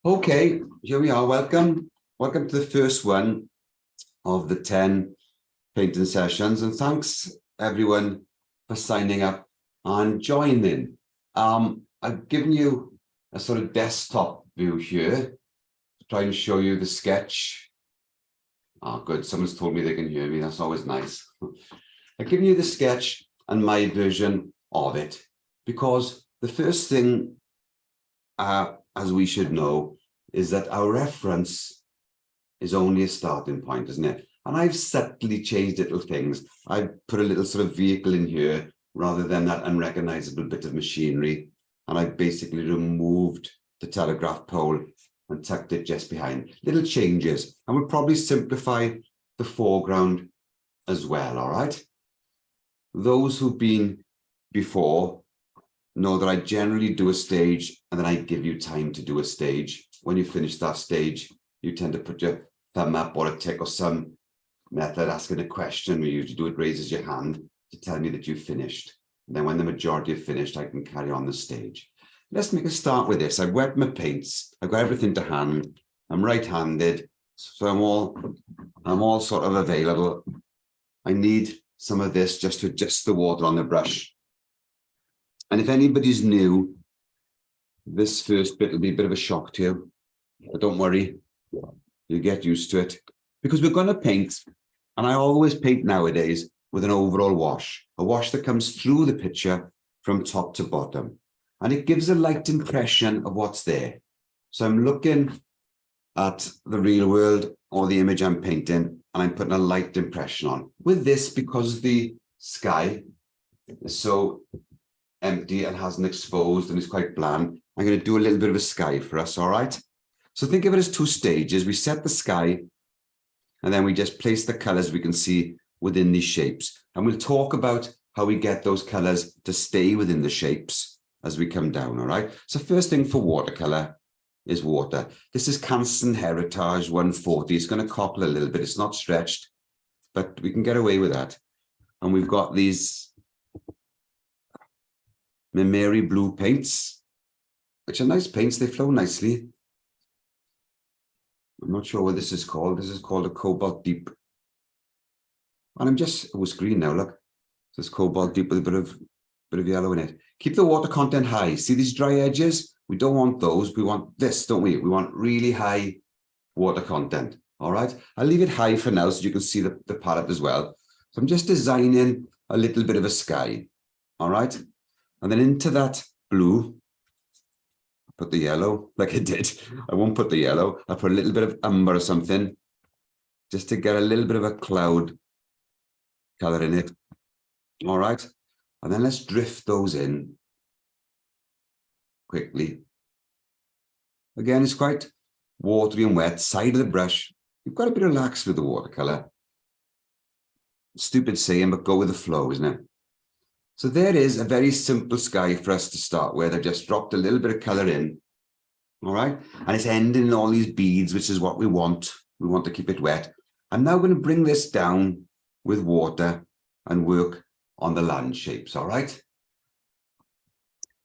Okay, here we are. Welcome to the first one of the 10 painting sessions, and thanks everyone for signing up and joining. I've given you a sort of desktop view here to try and show you the sketch. Oh, good. Someone's told me they can hear me. That's always nice. I've given you the sketch and my version of it because the first thing, as we should know, is that our reference is only a starting point, isn't it? And I've subtly changed little things. I've put a little sort of vehicle in here rather than that unrecognizable bit of machinery. And I basically removed the telegraph pole and tucked it just behind. Little changes. And we'll probably simplify the foreground as well, all right? Those who've been before know that I generally do a stage and then I give you time to do a stage. When you finish that stage, you tend to put your thumb up or a tick or some method asking a question. We usually do it, raises your hand to tell me that you've finished. And then when the majority have finished, I can carry on the stage. Let's make a start with this. I've wet my paints. I've got everything to hand. I'm right-handed, so I'm all sort of available. I need some of this just to adjust the water on the brush. And if anybody's new, this first bit will be a bit of a shock to you, but don't worry, you get used to it because we're going to paint, and I always paint nowadays with an overall wash, a wash that comes through the picture from top to bottom, and it gives a light impression of what's there. So I'm looking at the real world or the image I'm painting, and I'm putting a light impression on. With this, because the sky is so empty and hasn't exposed and it's quite bland, I'm going to do a little bit of a sky for us, all right? So think of it as two stages. We set the sky, and then we just place the colors we can see within these shapes. And we'll talk about how we get those colors to stay within the shapes as we come down, all right? So first thing for watercolor is water. This is Canson Heritage 140. It's going to copple a little bit. It's not stretched, but we can get away with that. And we've got these Mimeri blue paints, which are nice paints. They flow nicely. I'm not sure what this is called. This is called a Cobalt Deep. And I'm just, oh, it's green now, look. This Cobalt Deep with a bit of yellow in it. Keep the water content high. See these dry edges? We don't want those. We want this, don't we? We want really high water content. All right. I'll leave it high for now so you can see the palette as well. So I'm just designing a little bit of a sky. All right. And then into that blue, put the yellow like I did. I won't put the yellow. I'll put a little bit of umber or something just to get a little bit of a cloud color in it. All right. And then let's drift those in quickly. Again, it's quite watery and wet. Side of the brush. You've got to be relaxed with the watercolor. Stupid saying, but go with the flow, isn't it? So there is a very simple sky for us to start with. I've just dropped a little bit of color in. All right. And it's ending in all these beads, which is what we want. We want to keep it wet. I'm now going to bring this down with water and work on the land shapes. All right.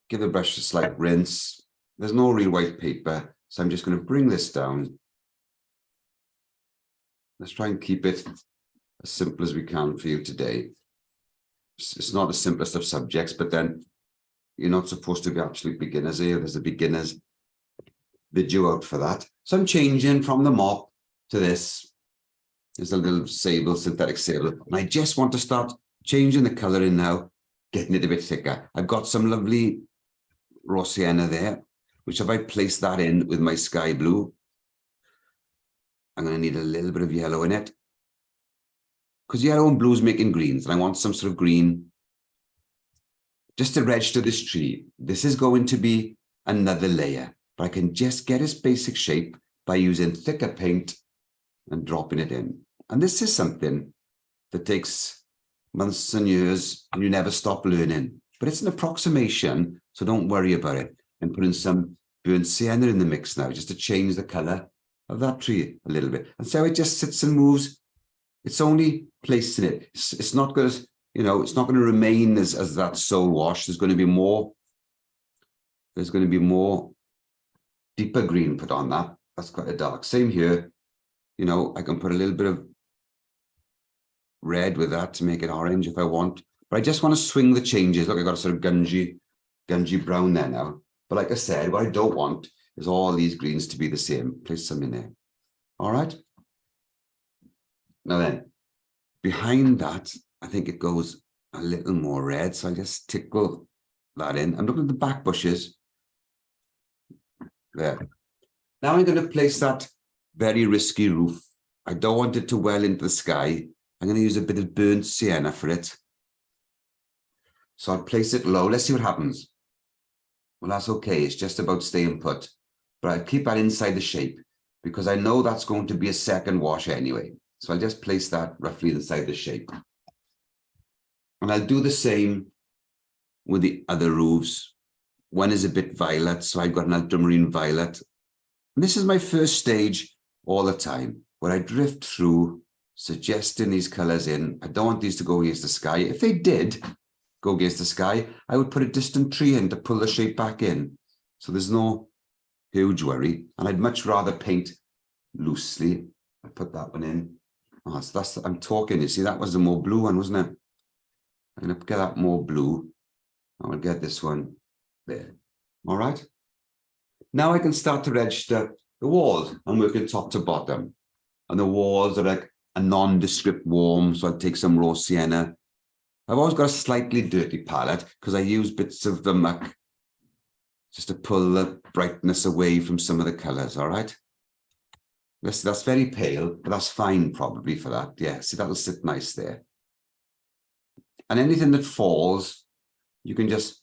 Give the brush a slight rinse. There's no real white paper, so I'm just going to bring this down. Let's try and keep it as simple as we can for you today. It's not the simplest of subjects, but then you're not supposed to be absolute beginners here. There's a beginner's video out for that. So I'm changing from the mop to this. There's a little sable, synthetic sable. And I just want to start changing the color in now, getting it a bit thicker. I've got some lovely raw sienna there, which if I place that in with my sky blue, I'm going to need a little bit of yellow in it. Because yellow and blue is making greens, and I want some sort of green just to register this tree. This is going to be another layer, but I can just get its basic shape by using thicker paint and dropping it in. And this is something that takes months and years, and you never stop learning. But it's an approximation, so don't worry about it. I'm putting some burnt sienna in the mix now, just to change the color of that tree a little bit. And so it just sits and moves. It's only placing it. It's not going to, it's not going to remain as that soul wash. There's going to be more deeper green put on that. That's quite a dark. Same here. You know, I can put a little bit of red with that to make it orange if I want. But I just want to swing the changes. Look, I got a sort of gungy brown there now. But like I said, what I don't want is all these greens to be the same. Place some in there. All right. Now then, behind that, I think it goes a little more red. So I just tickle that in. I'm looking at the back bushes. There. Now I'm going to place that very risky roof. I don't want it to well into the sky. I'm going to use a bit of burnt sienna for it. So I'll place it low. Let's see what happens. Well, that's okay. It's just about staying put. But I'll keep that inside the shape because I know that's going to be a second wash anyway. So I'll just place that roughly inside the shape. And I'll do the same with the other roofs. One is a bit violet, so I've got an ultramarine violet. And this is my first stage all the time, where I drift through, suggesting these colors in. I don't want these to go against the sky. If they did go against the sky, I would put a distant tree in to pull the shape back in. So there's no huge worry. And I'd much rather paint loosely. I put that one in. Oh, so that's, I'm talking, you see, that was the more blue one, wasn't it? I'm going to get that more blue. I will get this one there. All right. Now I can start to register the walls. I'm working top to bottom. And the walls are like a nondescript warm. So I'll take some raw sienna. I've always got a slightly dirty palette because I use bits of the muck just to pull the brightness away from some of the colors. All right. That's very pale, but that's fine probably for that. Yeah, see, that'll sit nice there. And anything that falls, you can just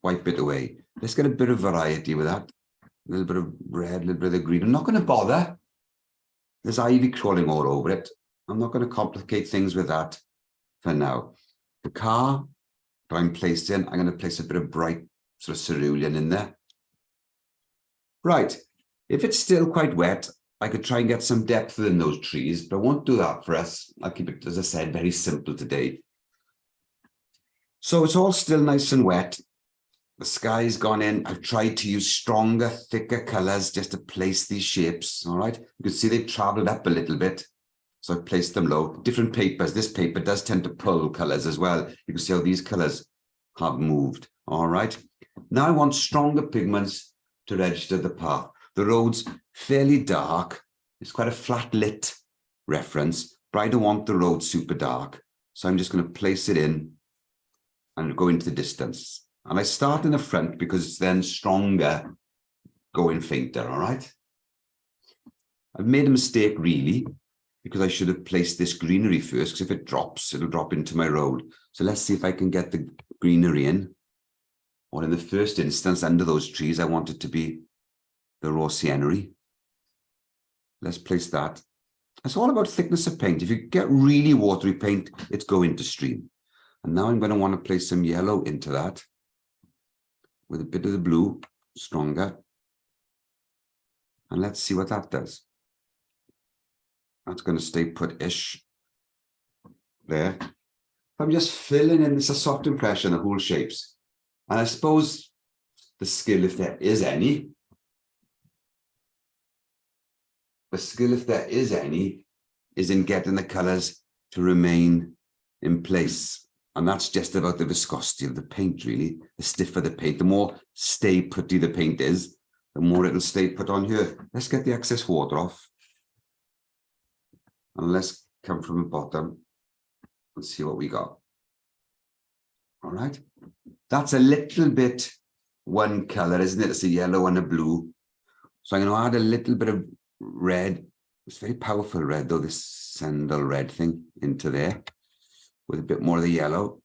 wipe it away. Let's get a bit of variety with that. A little bit of red, a little bit of the green. I'm not going to bother. There's ivy crawling all over it. I'm not going to complicate things with that for now. The car that I'm placed in, I'm going to place a bit of bright sort of cerulean in there. Right. If it's still quite wet, I could try and get some depth within those trees, but I won't do that for us. I'll keep it, as I said, very simple today. So it's all still nice and wet. The sky's gone in. I've tried to use stronger, thicker colors just to place these shapes. All right. You can see they've traveled up a little bit. So I've placed them low. Different papers. This paper does tend to pull colors as well. You can see how these colors have moved. All right. Now I want stronger pigments to register the path. The road's fairly dark. It's quite a flat lit reference, but I don't want the road super dark. So I'm just going to place it in and go into the distance. And I start in the front because it's then stronger going fainter, all right? I've made a mistake really, because I should have placed this greenery first, because if it drops, it'll drop into my road. So let's see if I can get the greenery in. Or in the first instance, under those trees, I want it to be the raw sienery. Let's place that. It's all about thickness of paint. If you get really watery paint, it's going to stream. And now I'm going to want to place some yellow into that with a bit of the blue, stronger. And let's see what that does. That's going to stay put-ish there. I'm just filling in, it's a soft impression of whole shapes. And I suppose the skill, if there is any, is in getting the colors to remain in place. And that's just about the viscosity of the paint, really. The stiffer the paint, the more stay putty the paint is, the more it'll stay put on here. Let's get the excess water off. And let's come from the bottom and see what we got. All right. That's a little bit one color, isn't it? It's a yellow and a blue. So I'm going to add a little bit of red. It's very powerful red, though, this sandal red thing into there with a bit more of the yellow.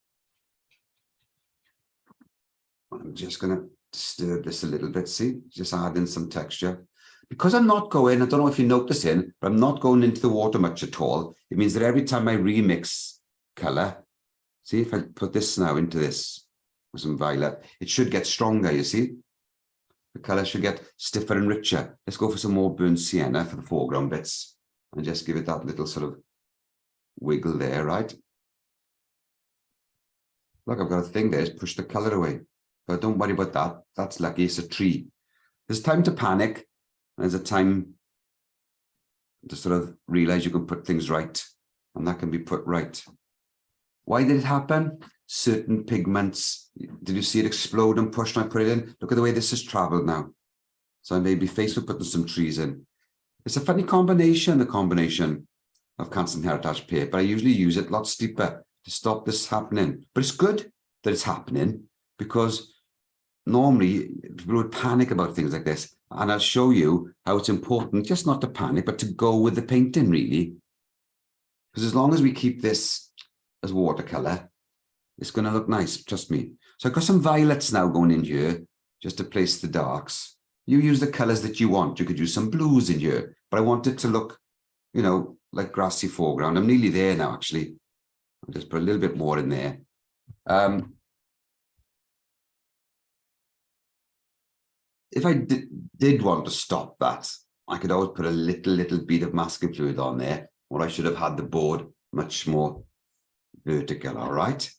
I'm just going to disturb this a little bit, see, just add in some texture. Because I'm not going, I don't know if you notice in, but I'm not going into the water much at all. It means that every time I remix color, see if I put this now into this with some violet, it should get stronger, you see? The color should get stiffer and richer. Let's go for some more burnt sienna for the foreground bits and just give it that little sort of wiggle there, right? Look, I've got a thing there, it's push the color away. But don't worry about that. That's lucky, it's a tree. There's time to panic. There's a time to sort of realize you can put things right, and that can be put right. Why did it happen? Certain pigments. Did you see it explode and push when I put it in? Look at the way this has traveled now. So I may be faced with putting some trees in. It's a funny combination, the combination of Canson Heritage paper. I usually use it a lot steeper to stop this happening. But it's good that it's happening, because normally people would panic about things like this. And I'll show you how it's important just not to panic, but to go with the painting, really. Because as long as we keep this as watercolor, it's going to look nice, trust me. So I've got some violets now going in here, just to place the darks. You use the colors that you want. You could use some blues in here, but I want it to look, you know, like grassy foreground. I'm nearly there now, actually. I'll just put a little bit more in there. If I did want to stop that, I could always put a little bit of masking fluid on there, or I should have had the board much more vertical, all right?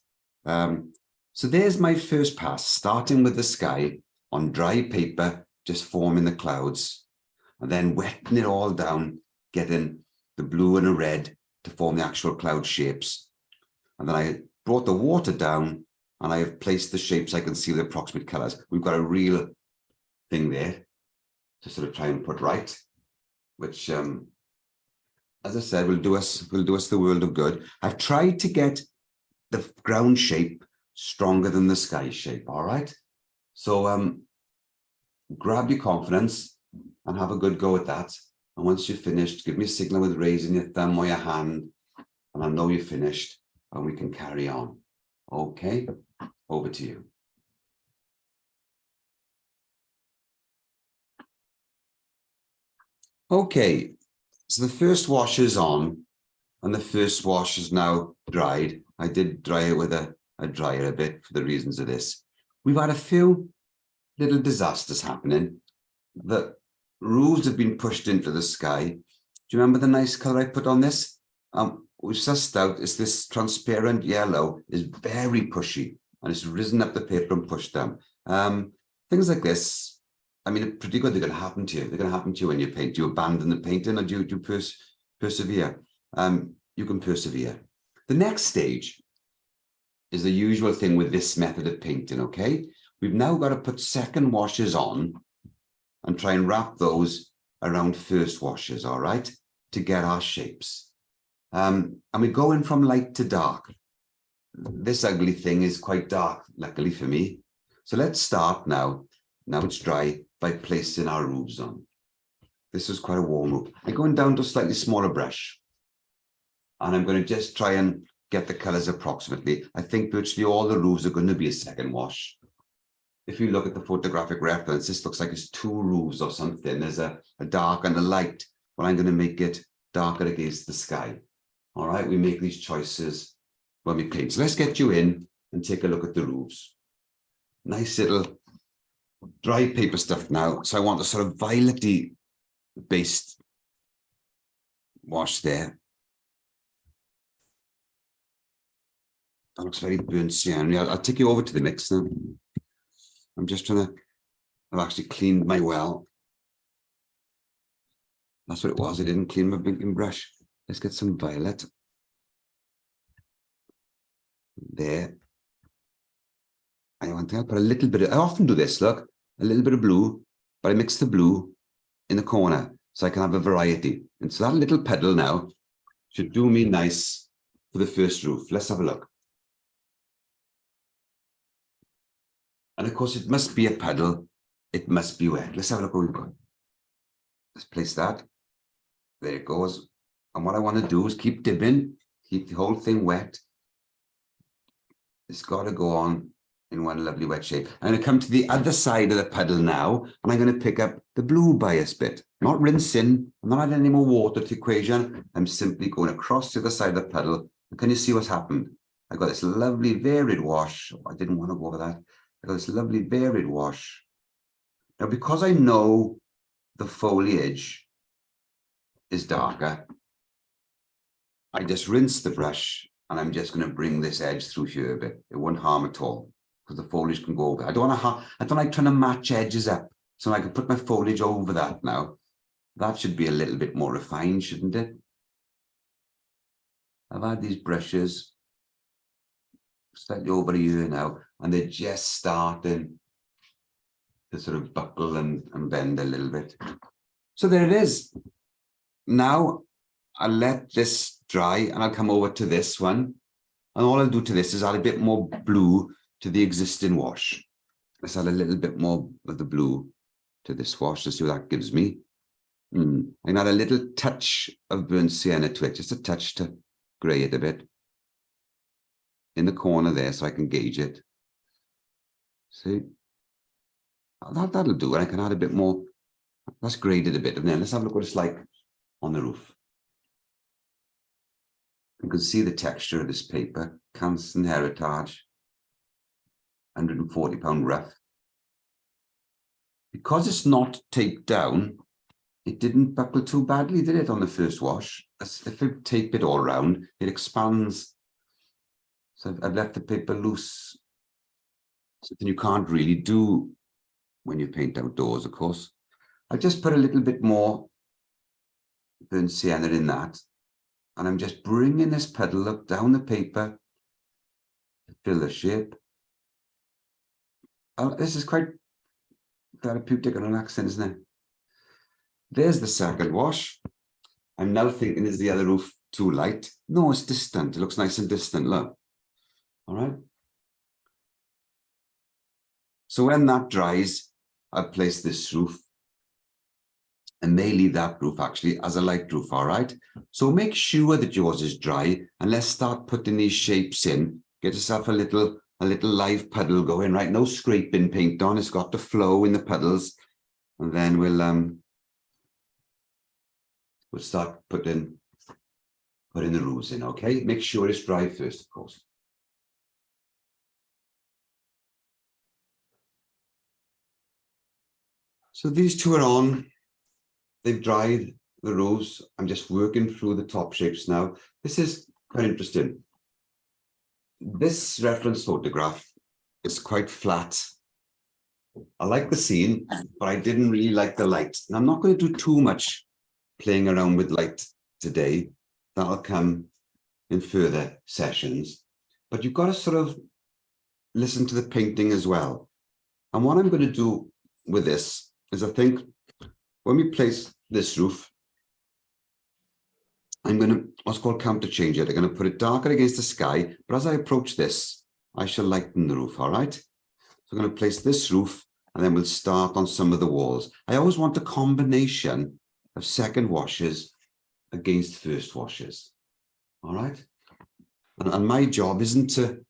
So there's my first pass, starting with the sky on dry paper, just forming the clouds, and then wetting it all down, getting the blue and the red to form the actual cloud shapes. And then I brought the water down, and I have placed the shapes I can see the approximate colors. We've got a real thing there to sort of try and put right, which, as I said, will do us the world of good. I've tried to get the ground shape stronger than the sky shape, all right? So grab your confidence and have a good go at that. And once you're finished, give me a signal with raising your thumb or your hand, and I'll know you're finished, and we can carry on. Okay, over to you. Okay, so the first wash is on, and the first wash is now dried. I did dry it with a dryer a bit for the reasons of this. We've had a few little disasters happening. The roofs have been pushed into the sky. Do you remember the nice color I put on this? We've sussed out is this transparent yellow is very pushy, and it's risen up the paper and pushed down. Things like this, I mean, pretty good. They're going to happen to you. They're going to happen to you when you paint. Do you abandon the painting, or do you persevere? You can persevere. The next stage is the usual thing with this method of painting, okay? We've now got to put second washes on and try and wrap those around first washes, all right, to get our shapes. And we're going from light to dark. This ugly thing is quite dark, luckily for me. So let's start now it's dry, by placing our roofs on. This is quite a warm roof. I'm going down to a slightly smaller brush, and I'm going to just try and get the colors approximately. I think virtually all the roofs are going to be a second wash. If you look at the photographic reference, this looks like it's two roofs or something. There's a dark and a light. Well, I'm going to make it darker against the sky. All right, we make these choices when we paint. So let's get you in and take a look at the roofs. Nice little dry paper stuff now. So I want a sort of violet-y based wash there. That looks very burnt cyan. I'll take you over to the mix now. I'm just trying to, I've actually cleaned my well. That's what it was. I didn't clean my blinking brush. Let's get some violet. There. I want to put a little bit of, I often do this, look, a little bit of blue, but I mix the blue in the corner so I can have a variety. And so that little puddle now should do me nice for the first roof. Let's have a look. And of course, it must be a puddle. It must be wet. Let's have a look what we've got. Let's place that. There it goes. And what I want to do is keep dipping, keep the whole thing wet. It's got to go on in one lovely wet shape. I'm going to come to the other side of the puddle now, and I'm going to pick up the blue bias bit. Not rinsing, I'm not adding any more water to the equation. I'm simply going across to the side of the puddle. And can you see what's happened? I got this lovely varied wash. I didn't want to go over that. I got this lovely varied wash. Now, because I know the foliage is darker, I just rinse the brush, and I'm just going to bring this edge through here a bit. It won't harm at all, because the foliage can go over. I don't like trying to match edges up. So I can put my foliage over that now. That should be a little bit more refined, shouldn't it? I've had these brushes slightly over a year now, and they're just starting to sort of buckle and bend a little bit. So there it is. Now I'll let this dry and I'll come over to this one. And all I'll do to this is add a bit more blue to the existing wash. Let's add a little bit more of the blue to this wash to see what that gives me. I can add a little touch of burnt sienna to it, just a touch to grey it a bit. In the corner there so I can gauge it. See? That'll do. And I can add a bit more. Let's grade it a bit. And then let's have a look what it's like on the roof. You can see the texture of this paper. Canson Heritage. £140 rough. Because it's not taped down, it didn't buckle too badly, did it, on the first wash? If you tape it all around, it expands. So I've left the paper loose. Something you can't really do when you paint outdoors, of course. I just put a little bit more burnt sienna in that. And I'm just bringing this puddle up down the paper to fill the shape. Oh, this is quite therapeutic and relaxing, isn't it? There's the second wash. I'm now thinking, is the other roof too light? No, it's distant. It looks nice and distant, look. All right. So when that dries, I'll place this roof and may leave that roof actually as a light roof, all right? So make sure that yours is dry and let's start putting these shapes in. Get yourself a little live puddle going, right? No scraping paint on, it's got to flow in the puddles. And then we'll start putting the roofs in, okay? Make sure it's dry first, of course. So these two are on. They've dried the roofs. I'm just working through the top shapes now. This is quite interesting. This reference photograph is quite flat. I like the scene, but I didn't really like the light. And I'm not going to do too much playing around with light today. That'll come in further sessions. But you've got to sort of listen to the painting as well. And what I'm going to do with this is, I think when we place this roof, I'm going to what's called counter change it. I'm going to put it darker against the sky, but as I approach this, I shall lighten the roof, all right? So I'm going to place this roof and then we'll start on some of the walls. I always want a combination of second washes against first washes, all right? And my job isn't to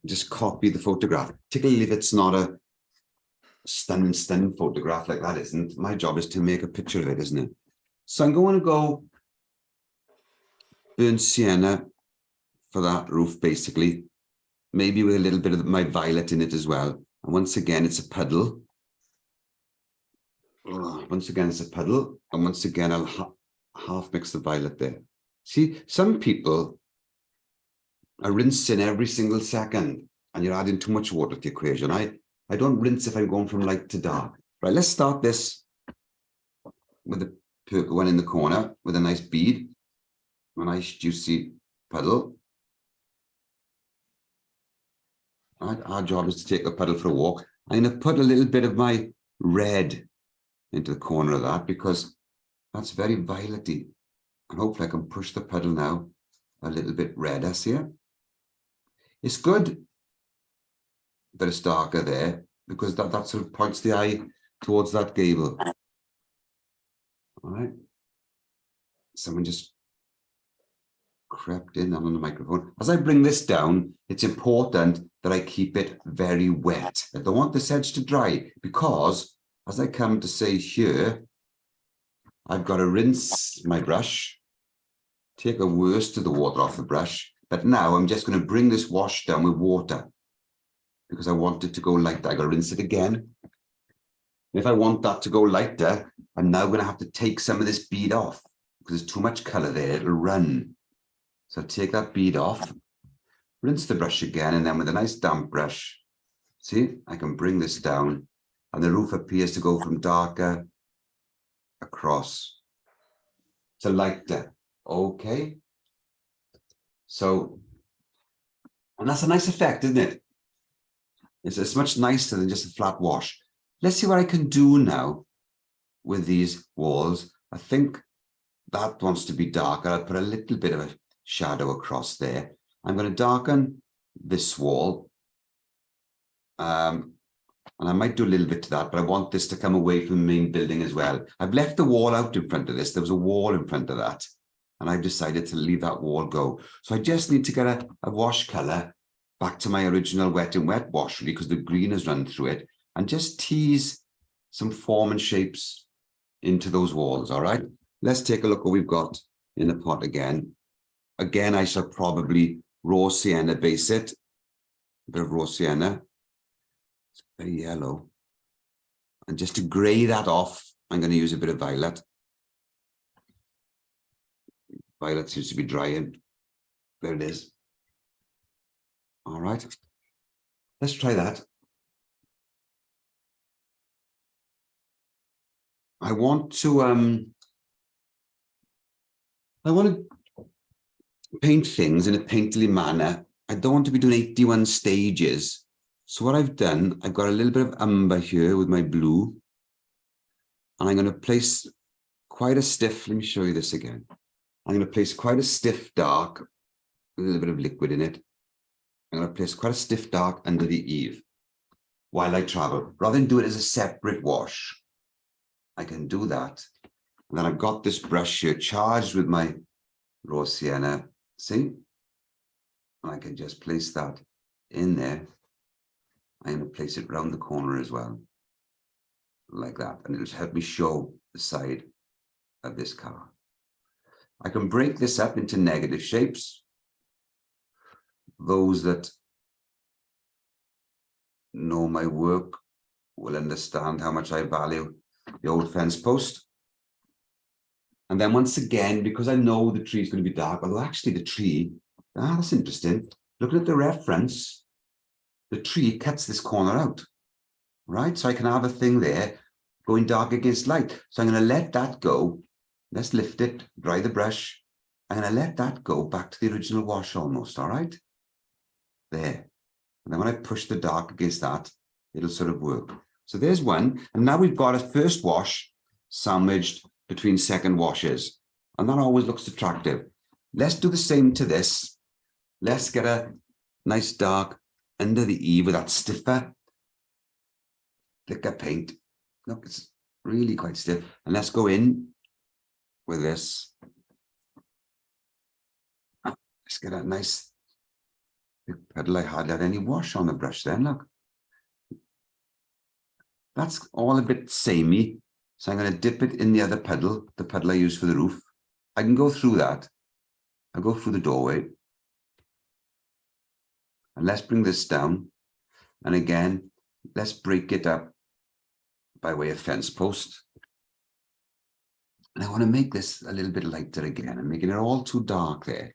just copy the photograph, particularly if it's not a stunning photograph like that, isn't. My job is to make a picture of it, isn't it? So I'm going to go burnt sienna for that roof, basically, maybe with a little bit of my violet in it as well. And once again, it's a puddle. Once again, it's a puddle. And once again, I'll half mix the violet there. See, some people are rinsing every single second and you're adding too much water to the equation. I don't rinse if I'm going from light to dark. Right, let's start this with the purple one in the corner with a nice bead, a nice juicy puddle. Right, our job is to take the puddle for a walk. I'm going to put a little bit of my red into the corner of that because that's very violety. And hopefully I can push the puddle now a little bit redder here. It's good that it's darker there because that sort of points the eye towards that gable. All right. Someone just crept in on the microphone. As I bring this down, it's important that I keep it very wet. I don't want this edge to dry because as I come to say here, I've got to rinse my brush, take the worst of the water off the brush. But now I'm just going to bring this wash down with water because I want it to go lighter. I got to rinse it again. If I want that to go lighter, I'm now going to have to take some of this bead off because there's too much color there. It'll run. So take that bead off, rinse the brush again, and then with a nice damp brush, see, I can bring this down And the roof appears to go from darker across to lighter. Okay. So, and that's a nice effect, isn't it? It's much nicer than just a flat wash. Let's see what I can do now with these walls. I think that wants to be darker. I'll put a little bit of a shadow across there. I'm going to darken this wall. And I might do a little bit to that, but I want this to come away from the main building as well. I've left the wall out in front of this. There was a wall in front of that. And I've decided to leave that wall go. So I just need to get a wash color back to my original wet and wet wash, really, because the green has run through it, and just tease some form and shapes into those walls. All right, let's take a look what we've got in the pot again. Again, I shall probably raw sienna base it. A bit of raw sienna. It's very yellow. And just to grey that off, I'm going to use a bit of violet. Violet seems to be drying. There it is. All right. Let's try that. I want to paint things in a painterly manner. I don't want to be doing 81 stages. So what I've done, I've got a little bit of umber here with my blue. And I'm going to place quite a stiff, let me show you this again. I'm going to place quite a stiff dark, a little bit of liquid in it. I'm going to place quite a stiff dark under the eave while I travel. Rather than do it as a separate wash, I can do that. And then I've got this brush here charged with my raw sienna. See? I can just place that in there. I'm going to place it round the corner as well, like that. And it'll help me show the side of this car. I can break this up into negative shapes. Those that know my work will understand how much I value the old fence post. And then once again, because I know the tree is going to be dark, although actually the tree, that's interesting. Looking at the reference, the tree cuts this corner out, right? So I can have a thing there going dark against light. So I'm going to let that go. Let's lift it, dry the brush. I'm going to let that go back to the original wash almost, all right? There. And then when I push the dark against that, it'll sort of work. So there's one. And now we've got a first wash sandwiched between second washes. And that always looks attractive. Let's do the same to this. Let's get a nice dark under the eave with that stiffer thicker paint. Look, it's really quite stiff. And let's go in with this. Let's get a nice petal. I hardly had any wash on the brush then, look. That's all a bit samey. So I'm going to dip it in the other petal, the petal I use for the roof. I can go through that. I'll go through the doorway. And let's bring this down. And again, let's break it up by way of fence post. And I want to make this a little bit lighter again. I'm making it all too dark there.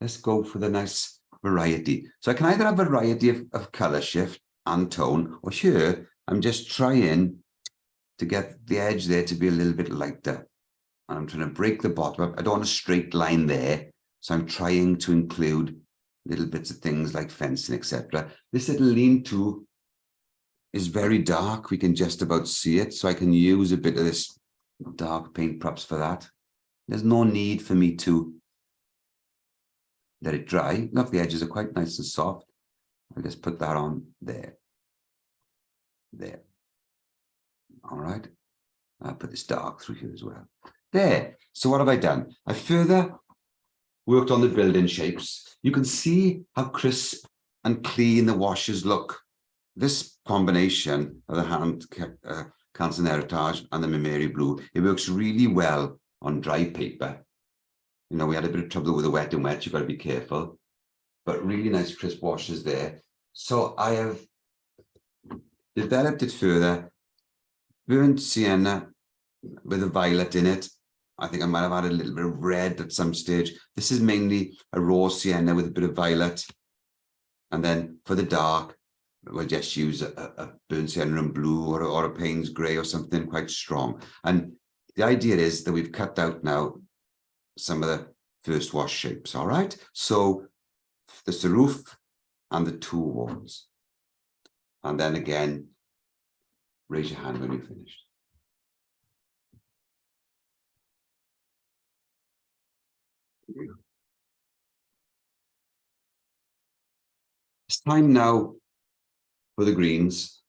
Let's go for the nice variety. So I can either have a variety of color shift and tone, or here, I'm just trying to get the edge there to be a little bit lighter. And I'm trying to break the bottom up. I don't want a straight line there. So I'm trying to include little bits of things like fencing, etc. This little lean-to is very dark. We can just about see it. So I can use a bit of this dark paint props for that. There's no need for me to let it dry. Look, the edges are quite nice and soft. I'll just put that on there. There. All right. I'll put this dark through here as well. There. So what have I done? I further worked on the building shapes. You can see how crisp and clean the washes look. This combination of the hand Canson Heritage and the Mimeri Blue, it works really well on dry paper. You know, we had a bit of trouble with the wet and wet. You've got to be careful, but really nice crisp washes there. So I have developed it further. Burnt sienna with a violet in it. I think I might have added a little bit of red at some stage. This is mainly a raw sienna with a bit of violet. And then for the dark, we'll just use a burnt sienna and blue or a Payne's grey or something quite strong. And the idea is that we've cut out now some of the first wash shapes, all right? So there's the roof and the two walls. And then again, raise your hand when you've finished. It's time now for the greens.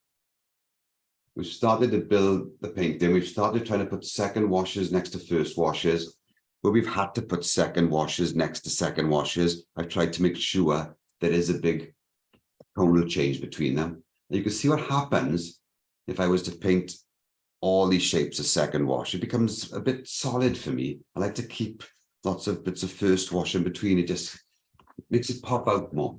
We've started to build the painting. We've started trying to put second washes next to first washes, but we've had to put second washes next to second washes. I've tried to make sure there is a big tonal change between them. And you can see what happens if I was to paint all these shapes as second wash. It becomes a bit solid for me. I like to keep lots of bits of first wash in between. It just makes it pop out more.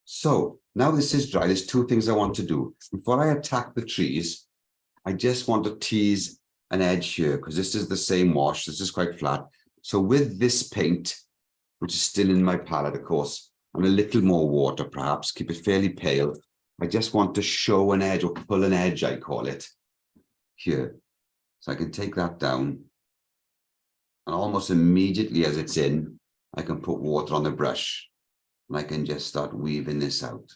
So now this is dry. There's two things I want to do. Before I attack the trees, I just want to tease an edge here because this is the same wash. This is quite flat. So with this paint, which is still in my palette, of course, and a little more water, perhaps, keep it fairly pale. I just want to show an edge or pull an edge, I call it, here. So I can take that down. And almost immediately as it's in, I can put water on the brush. And I can just start weaving this out.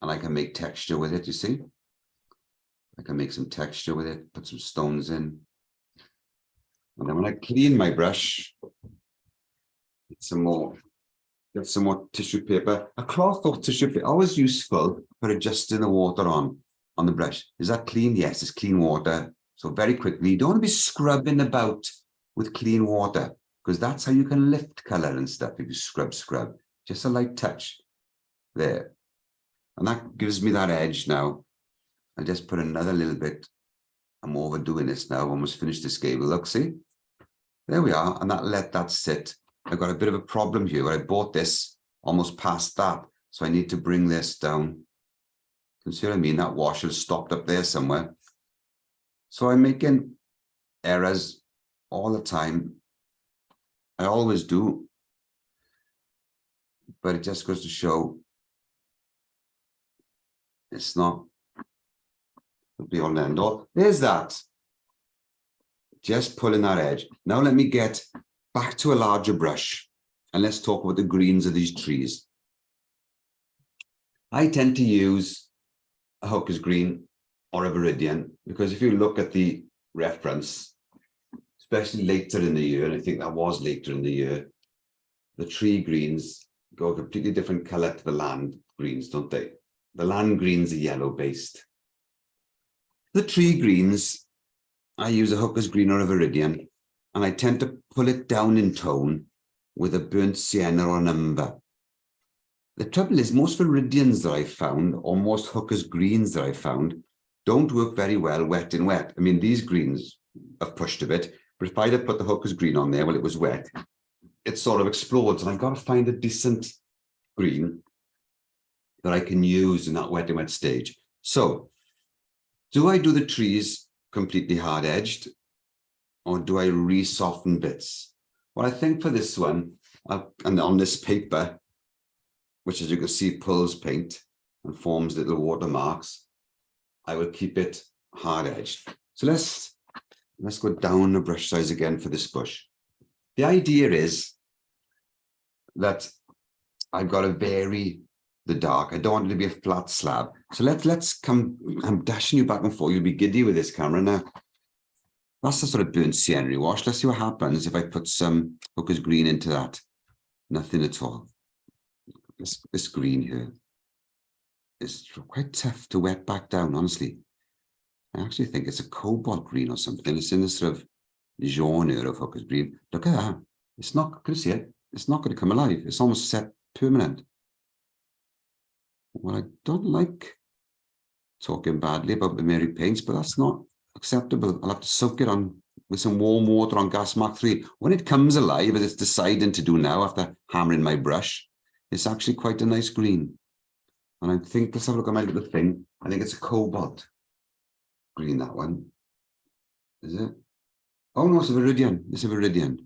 And I can make texture with it, you see? I can make some texture with it, put some stones in. And then when I clean my brush, get some more tissue paper. A cloth or tissue paper, always useful for adjusting the water on the brush. Is that clean? Yes, it's clean water. So very quickly, you don't want to be scrubbing about with clean water, because that's how you can lift color and stuff if you scrub. Just a light touch there. And that gives me that edge now. I just put another little bit. I'm overdoing this now, almost finished this gable. Look, see? There we are. And let that sit. I've got a bit of a problem here where I bought this almost past that. So I need to bring this down. You can see what I mean? That wash has stopped up there somewhere. So I'm making errors all the time. I always do. But it just goes to show it's not the be all and end all. There's that. Just pulling that edge. Now let me get back to a larger brush and let's talk about the greens of these trees. I tend to use a Hooker's green or a Viridian because if you look at the reference, especially later in the year, and I think that was later in the year, the tree greens go a completely different color to the land greens, don't they? The land greens are yellow based. The tree greens, I use a Hooker's green or a Viridian, and I tend to pull it down in tone with a burnt sienna or an umber. The trouble is most Viridians that I found, or most Hooker's greens that I found, don't work very well wet in wet. I mean, these greens have pushed a bit, but if I'd have put the Hooker's green on there while it was wet, it sort of explodes, and I've got to find a decent green that I can use in that wet and wet stage. So, do I do the trees completely hard edged, or do I re-soften bits? Well, I think for this one, and on this paper, which as you can see pulls paint and forms little watermarks, I will keep it hard edged. So let's go down the brush size again for this bush. The idea is that I've got to vary the dark. I don't want it to be a flat slab. So let's come, I'm dashing you back and forth. You'll be giddy with this camera now. That's the sort of burnt sienna wash. Let's see what happens if I put some Hooker's green into that. Nothing at all. This green here is quite tough to wet back down, honestly. I actually think it's a cobalt green or something. It's in this sort of genre of Hooker's green. Look at that. It's not, can you see it? It's not going to come alive. It's almost set permanent. Well, I don't like talking badly about the Mary paints, but that's not acceptable. I'll have to soak it on with some warm water on gas mark 3. When it comes alive, as it's deciding to do now after hammering my brush, it's actually quite a nice green. And I think, let's have a look at my little thing. I think it's a cobalt green, that one. Is it? Oh, no, it's a Viridian. It's a Viridian.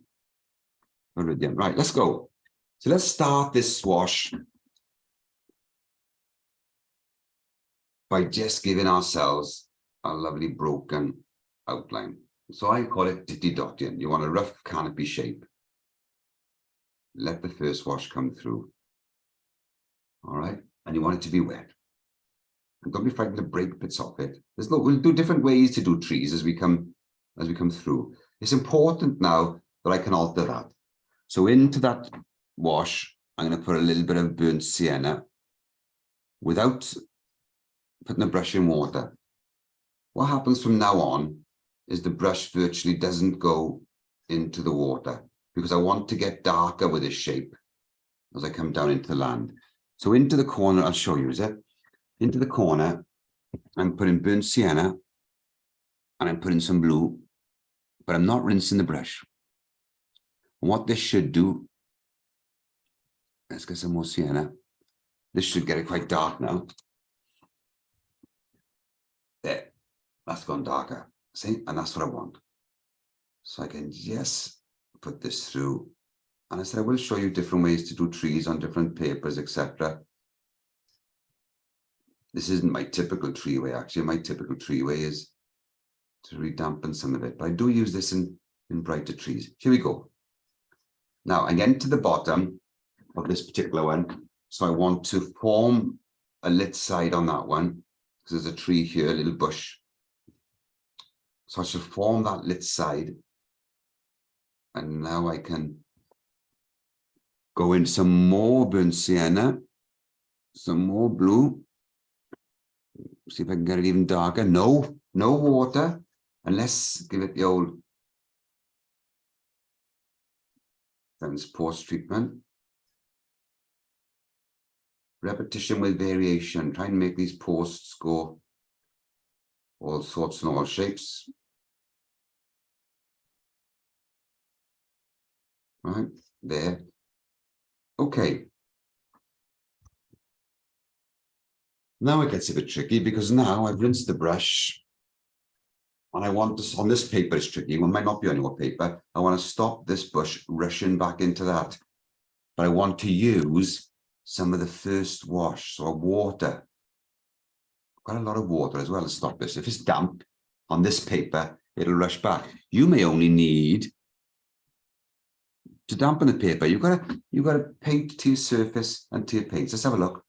Viridian. Right, let's go. So let's start this wash by just giving ourselves a lovely broken outline. So I call it ditty dotting. You want a rough canopy shape. Let the first wash come through. All right, and you want it to be wet. And don't be frightened to break bits off it. We'll do different ways to do trees as we come through. It's important now that I can alter that. So into that wash, I'm going to put a little bit of burnt sienna without putting the brush in water. What happens from now on is the brush virtually doesn't go into the water because I want to get darker with this shape as I come down into the land. So into the corner, I'll show you, is it? Into the corner, I'm putting burnt sienna and I'm putting some blue, but I'm not rinsing the brush. And what this should do, let's get some more sienna. This should get it quite dark now. There, that's gone darker. See, and that's what I want. So I can just put this through. And I said, I will show you different ways to do trees on different papers, etc. This isn't my typical tree way, actually. My typical tree way is to redampen some of it. But I do use this in brighter trees. Here we go. Now, I get to the bottom of this particular one. So I want to form a lit side on that one. Because there's a tree here, a little bush. So I should form that lit side. And now I can go in some more burnt sienna, some more blue. See if I can get it even darker. No water. And let's give it the old post treatment. Repetition with variation. Try and make these posts go all sorts and all shapes. Right there. Okay. Now it gets a bit tricky because now I've rinsed the brush and I want this on this paper. It's tricky. It might not be on your paper. I want to stop this bush rushing back into that. But I want to use some of the first wash, so water. Quite a lot of water as well to stop this. If it's damp on this paper, it'll rush back. You may only need to dampen the paper. You've got to paint to your surface and to your paints. Let's have a look.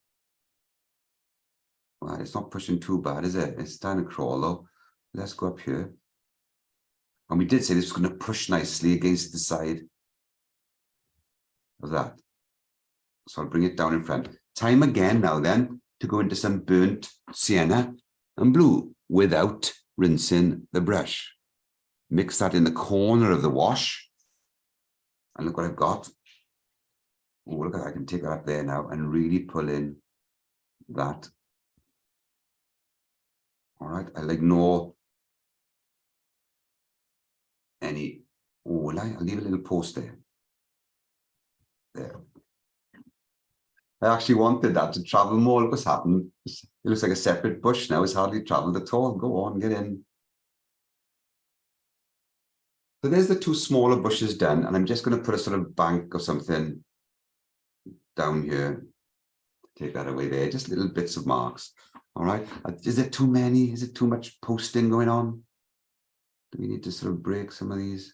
Well, it's not pushing too bad, is it? It's starting to crawl though. Let's go up here. And we did say this was going to push nicely against the side of that. So I'll bring it down in front. Time again now then to go into some burnt sienna and blue without rinsing the brush. Mix that in the corner of the wash. And look what I've got. Oh, look at that. I can take that up there now and really pull in that. All right, I'll ignore any. Oh, will I? I'll leave a little post there. There. I actually wanted that to travel more. Look what's happened. It looks like a separate bush now. It's hardly traveled at all. Go on, get in. So there's the two smaller bushes done, and I'm just going to put a sort of bank or something down here. Take that away there. Just little bits of marks. All right. Is it too many? Is it too much posting going on? Do we need to sort of break some of these?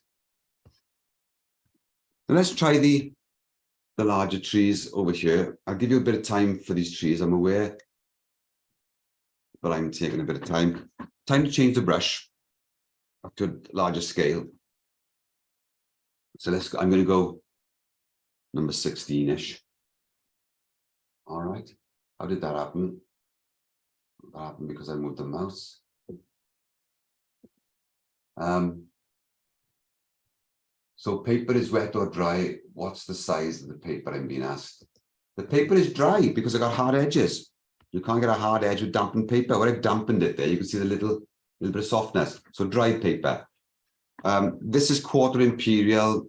So let's try the larger trees over here. I'll give you a bit of time for these trees. I'm aware, but I'm taking a bit of time. Time to change the brush up to a larger scale. So I'm going to go number 16-ish. All right. How did that happen? That happened because I moved the mouse. So paper is wet or dry. What's the size of the paper I'm being asked? The paper is dry because I got hard edges. You can't get a hard edge with dampened paper. When I've dampened it there, you can see the little bit of softness. So dry paper. This is quarter imperial.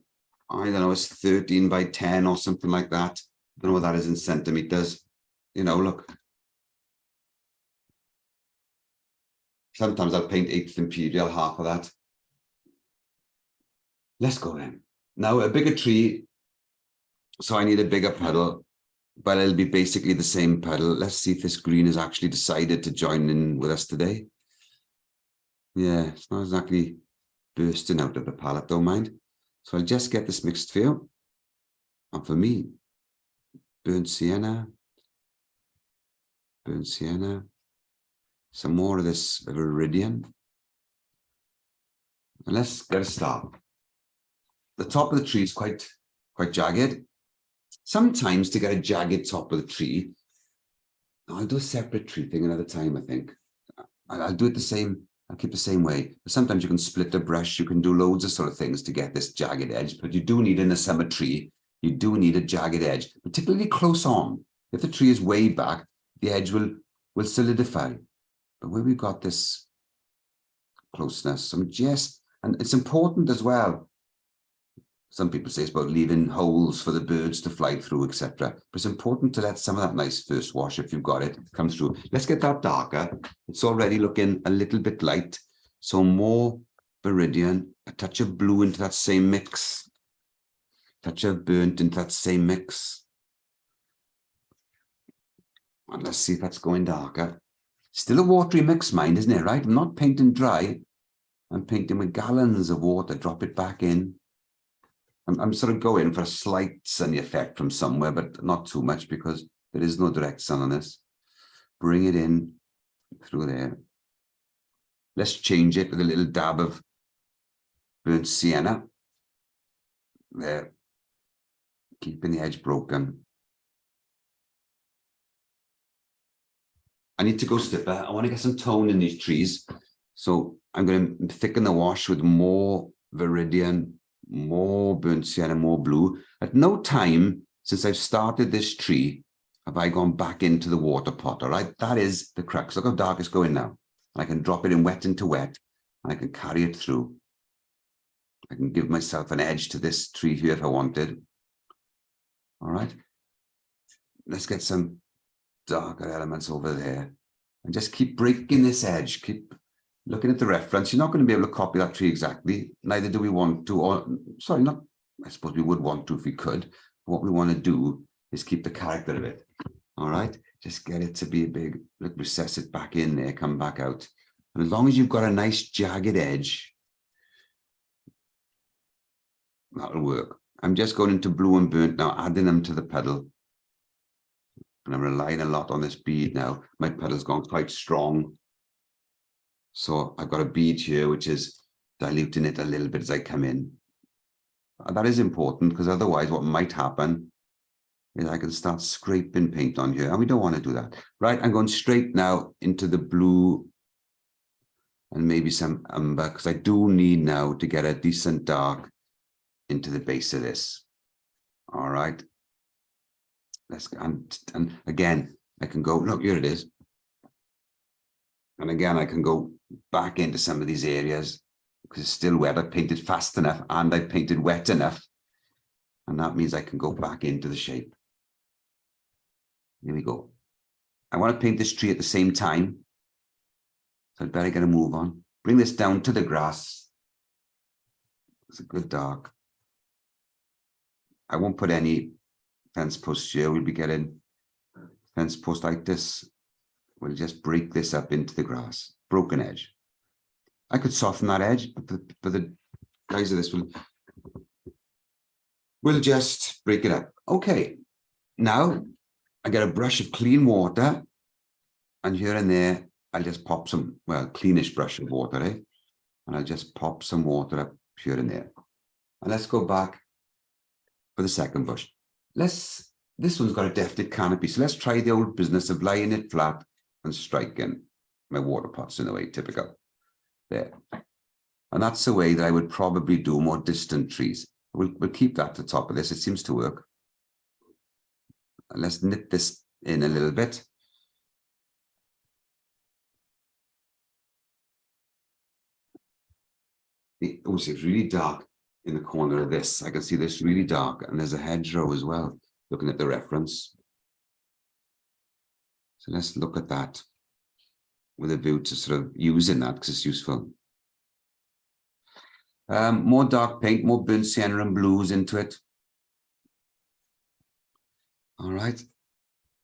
I don't know, it's 13 by 10 or something like that. I don't know what that is in centimeters. You know, look. Sometimes I'll paint 8th imperial, half of that. Let's go then. Now a bigger tree, so I need a bigger puddle. but it'll be basically the same puddle. Let's see if this green has actually decided to join in with us today. Yeah, it's not exactly bursting out of the palette, don't mind. So I'll just get this mixed for you. And for me, burnt sienna, some more of this viridian. And let's get a start. The top of the tree is quite jagged. Sometimes to get a jagged top of the tree, I'll do a separate tree thing another time, I think. I'll do it the same, I'll keep the same way. But sometimes you can split the brush, you can do loads of sort of things to get this jagged edge, but you do need in a summer tree, you do need a jagged edge, particularly close on. If the tree is way back, the edge will solidify. But where we've got this closeness, and it's important as well. Some people say it's about leaving holes for the birds to fly through, etc. But it's important to let some of that nice first wash, if you've got it, come through. Let's get that darker. It's already looking a little bit light. So more viridian, a touch of blue into that same mix, touch of burnt into that same mix. And let's see if that's going darker. Still a watery mix, mind, isn't it, right? I'm not painting dry. I'm painting with gallons of water. Drop it back in. I'm sort of going for a slight sunny effect from somewhere, but not too much because there is no direct sun on this. Bring it in through there. Let's change it with a little dab of burnt sienna. There. Keeping the edge broken. I need to go stiffer. I want to get some tone in these trees. So I'm going to thicken the wash with more viridian, more burnt sienna, more blue. At no time since I've started this tree have I gone back into the water pot, all right? That is the crux. Look how dark it's going now. I can drop it in wet into wet, and I can carry it through. I can give myself an edge to this tree here if I wanted. All right? Let's get some darker elements over there. And just keep breaking this edge. Keep looking at the reference. You're not going to be able to copy that tree exactly. Neither do we want to, or sorry, not, I suppose we would want to if we could. What we want to do is keep the character of it. All right. Just get it to be a big, look, recess it back in there, come back out. And as long as you've got a nice jagged edge, that'll work. I'm just going into blue and burnt now, adding them to the puddle. And I'm relying a lot on this bead now. My puddle's gone quite strong. So I've got a bead here, which is diluting it a little bit as I come in. And that is important because otherwise what might happen is I can start scraping paint on here. And we don't want to do that. Right, I'm going straight now into the blue and maybe some umber because I do need now to get a decent dark into the base of this. All right. Let's and again, I can go, look, here it is. And again, I can go back into some of these areas because it's still wet. I painted fast enough and I painted wet enough. And that means I can go back into the shape. Here we go. I want to paint this tree at the same time. So I'd better get a move on. Bring this down to the grass. It's a good dark. I won't put any fence posts here. We'll be getting fence postitis. We'll just break this up into the grass. Broken edge. I could soften that edge, but the guys of this we'll just break it up. Okay. Now I get a brush of clean water, and here and there I'll just pop some, well, cleanish brush of water, eh? And I'll just pop some water up here and there. And let's go back for the second bush. This one's got a defted canopy, so let's try the old business of lying it flat and striking. My water pot's in the way, typical. There. And that's the way that I would probably do more distant trees. We'll keep that to the top of this. It seems to work. And let's knit this in a little bit. Oh, see, it's really dark in the corner of this. I can see this really dark, and there's a hedgerow as well, looking at the reference. So let's look at that with a view to sort of using that because it's useful. More dark paint, more burnt sienna and blues into it. All right.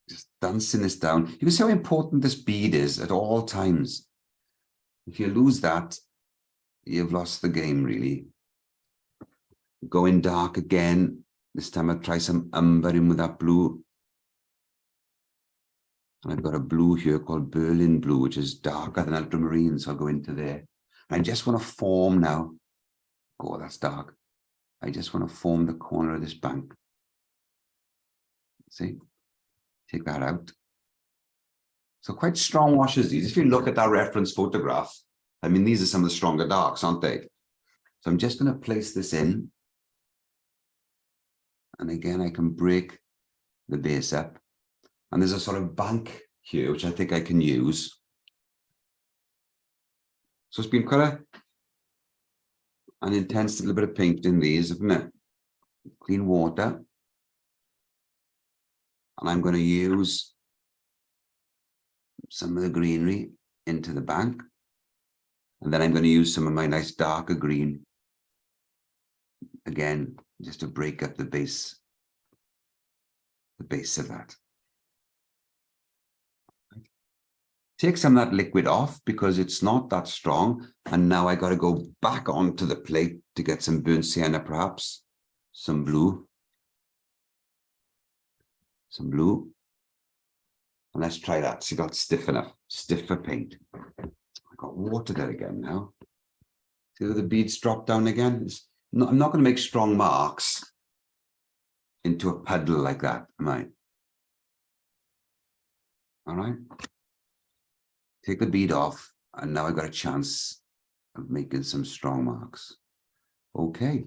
Just dancing this down. You can see how important this bead is at all times. If you lose that, you've lost the game, really. Going dark again. This time I'll try some umber in with that blue. And I've got a blue here called Berlin blue, which is darker than ultramarine, so I'll go into there. I just want to form now. Oh, that's dark. I just want to form the corner of this bank. See? Take that out. So quite strong washes these. If you look at that reference photograph, I mean, these are some of the stronger darks, aren't they? So I'm just going to place this in. And again, I can break the base up. And there's a sort of bank here, which I think I can use. So it's been quite an intense little bit of paint in these, isn't it? Clean water. And I'm going to use some of the greenery into the bank. And then I'm going to use some of my nice darker green. Again, just to break up the base of that. Take some of that liquid off because it's not that strong. And now I got to go back onto the plate to get some burnt sienna, perhaps. Some blue. Some blue. And let's try that. So you got stiff enough, stiffer paint. I got water there again now. See how the beads drop down again? I'm not going to make strong marks into a puddle like that, am I? All right. Take the bead off, and now I've got a chance of making some strong marks. Okay.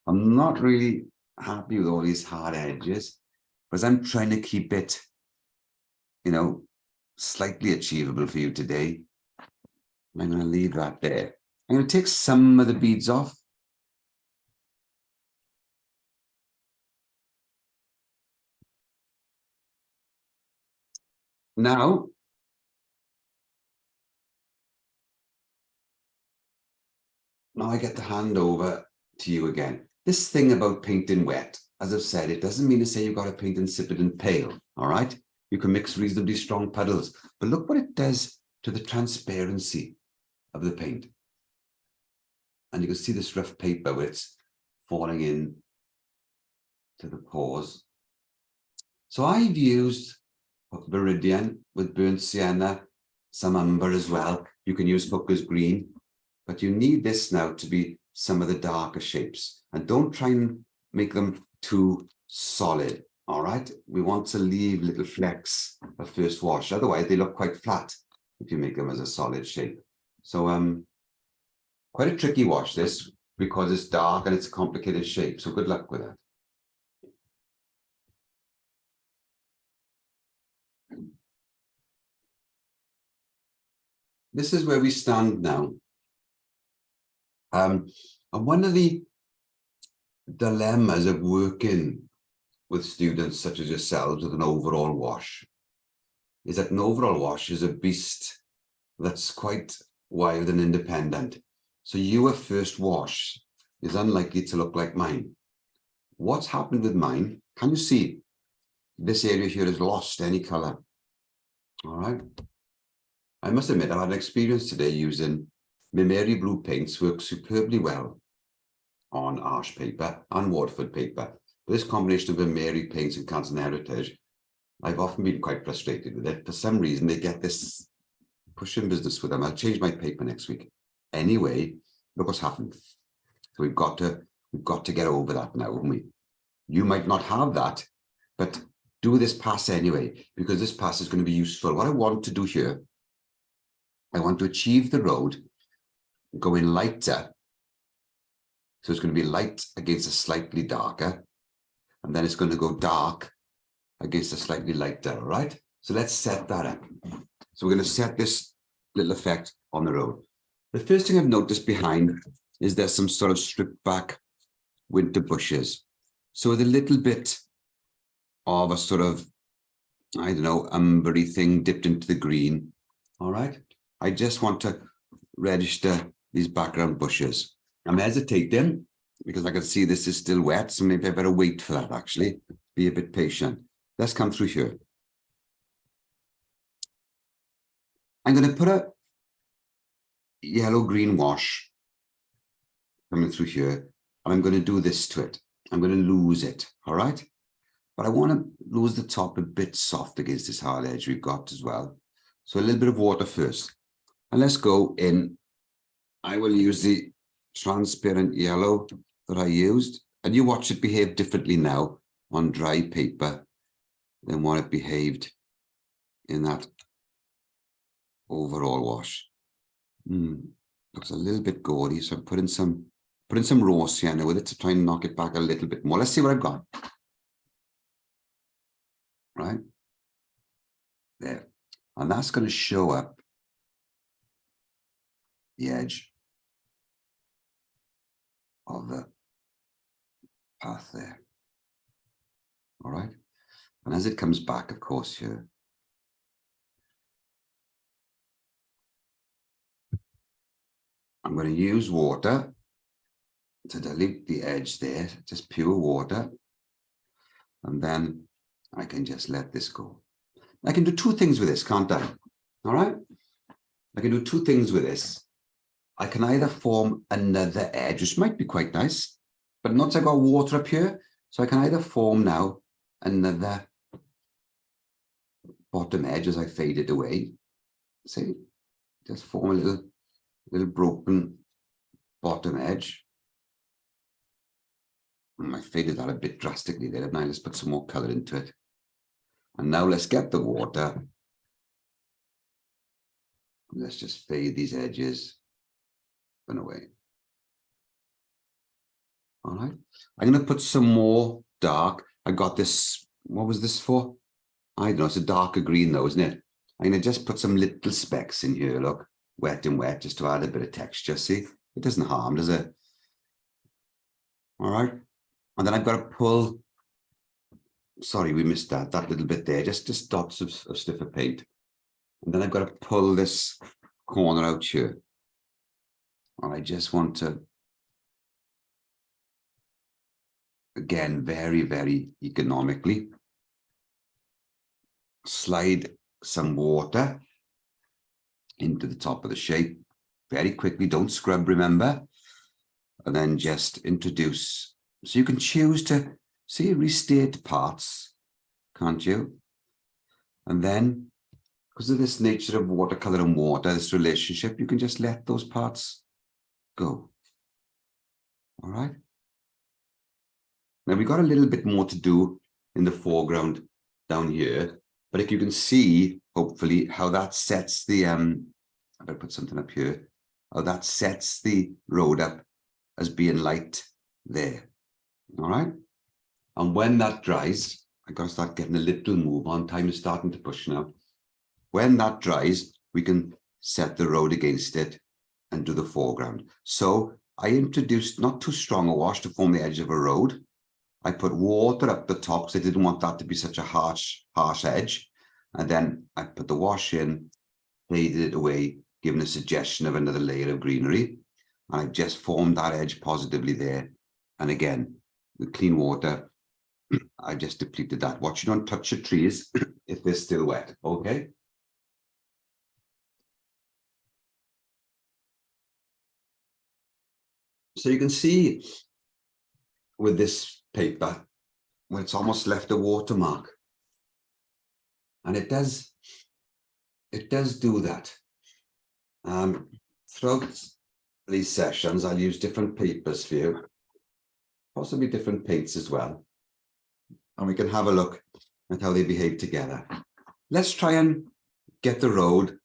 I'm not really happy with all these hard edges, because I'm trying to keep it, you know, slightly achievable for you today. I'm going to leave that there. I'm going to take some of the beads off. Now I get to hand over to you again. This thing about painting wet, as I've said, it doesn't mean to say you've got to paint insipid and pale, all right? You can mix reasonably strong puddles, but look what it does to the transparency of the paint. And you can see this rough paper where it's falling in to the pores. So I've used Viridian with burnt sienna, some umber as well. You can use Hooker's green, but you need this now to be some of the darker shapes. And don't try and make them too solid, all right? We want to leave little flecks of first wash. Otherwise, they look quite flat if you make them as a solid shape. So quite a tricky wash, this, because it's dark and it's a complicated shape. So good luck with that. This is where we stand now. And one of the dilemmas of working with students such as yourselves with an overall wash is that an overall wash is a beast that's quite wild and independent. So your first wash is unlikely to look like mine. What's happened with mine? Can you see this area here has lost any color? All right. I must admit, I've had an experience today using Mimeri blue paints, work superbly well on Arches paper and Waterford paper. This combination of Mimeri paints and Canson Heritage, I've often been quite frustrated with it. For some reason, they get this pushing business with them. I'll change my paper next week. Anyway, look what's happened. So we've got to get over that now, haven't we? You might not have that, but do this pass anyway, because this pass is going to be useful. What I want to do here, I want to achieve the road going lighter. So it's going to be light against a slightly darker, and then it's going to go dark against a slightly lighter, all right? So let's set that up. So we're going to set this little effect on the road. The first thing I've noticed behind is there's some sort of stripped back winter bushes. So with a little bit of a sort of, I don't know, umbery thing dipped into the green, all right? I just want to register these background bushes. I'm hesitating because I can see this is still wet, so maybe I better wait for that actually. Be a bit patient. Let's come through here. I'm going to put a yellow-green wash coming through here, and I'm going to do this to it. I'm going to lose it, all right? But I want to lose the top a bit soft against this hard edge we've got as well. So a little bit of water first. And let's go in. I will use the transparent yellow that I used. And you watch it behave differently now on dry paper than what it behaved in that overall wash. Looks a little bit gaudy, so I'm putting some raw sienna with it to try and knock it back a little bit more. Let's see what I've got. Right there, and that's going to show up the edge of the path there. All right, and as it comes back, of course, here, I'm going to use water to dilute the edge there, just pure water, and then I can just let this go. I can do two things with this, can't I? All right, I can do two things with this. I can either form another edge, which might be quite nice, but notice I got water up here, so I can either form now another bottom edge as I fade it away. See, just form a little broken bottom edge. I faded that a bit drastically there. Now let's put some more color into it. And now let's get the water. Let's just fade these edges and away. All right. I'm going to put some more dark. I got this. What was this for? I don't know. It's a darker green though, isn't it? I'm going to just put some little specks in here. Look, wet and wet, just to add a bit of texture. See, it doesn't harm, does it? All right. And then I've got to pull. Sorry, we missed that little bit there. Just dots of stiffer paint. And then I've got to pull this corner out here. And I just want to, again, very, very economically, slide some water into the top of the shape very quickly. Don't scrub, remember. And then just introduce. So you can choose to, see, restate parts, can't you? And then, because of this nature of watercolor and water, this relationship, you can just let those parts go. All right. Now we've got a little bit more to do in the foreground down here, but if you can see, hopefully, how that sets the, I better put something up here, how that sets the road up as being light there. All right. And when that dries, I've got to start getting a little move on. Time is starting to push now. When that dries, we can set the road against it and do the foreground. So I introduced not too strong a wash to form the edge of a road. I put water up the top because I didn't want that to be such a harsh edge. And then I put the wash in, faded it away, giving a suggestion of another layer of greenery. And I've just formed that edge positively there. And again, with clean water, I just depleted that. Watch you don't touch your trees if they're still wet, okay? So you can see with this paper, where it's almost left a watermark. And it does do that. Throughout these sessions, I'll use different papers for you, possibly different paints as well. And we can have a look at how they behave together. Let's try and get the road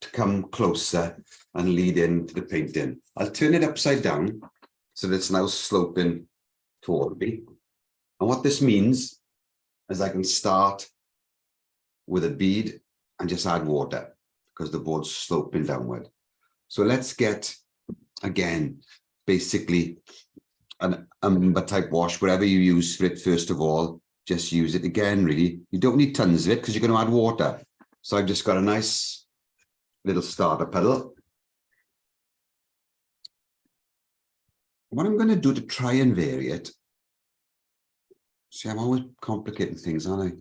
to come closer and lead into the painting. I'll turn it upside down so that it's now sloping toward me. And what this means is I can start with a bead and just add water because the board's sloping downward. So let's get, again, basically an umber type wash, whatever you use for it, first of all, just use it again, really. You don't need tons of it because you're going to add water. So I've just got a nice little starter puddle. What I'm going to do to try and vary it, see, I'm always complicating things, aren't I?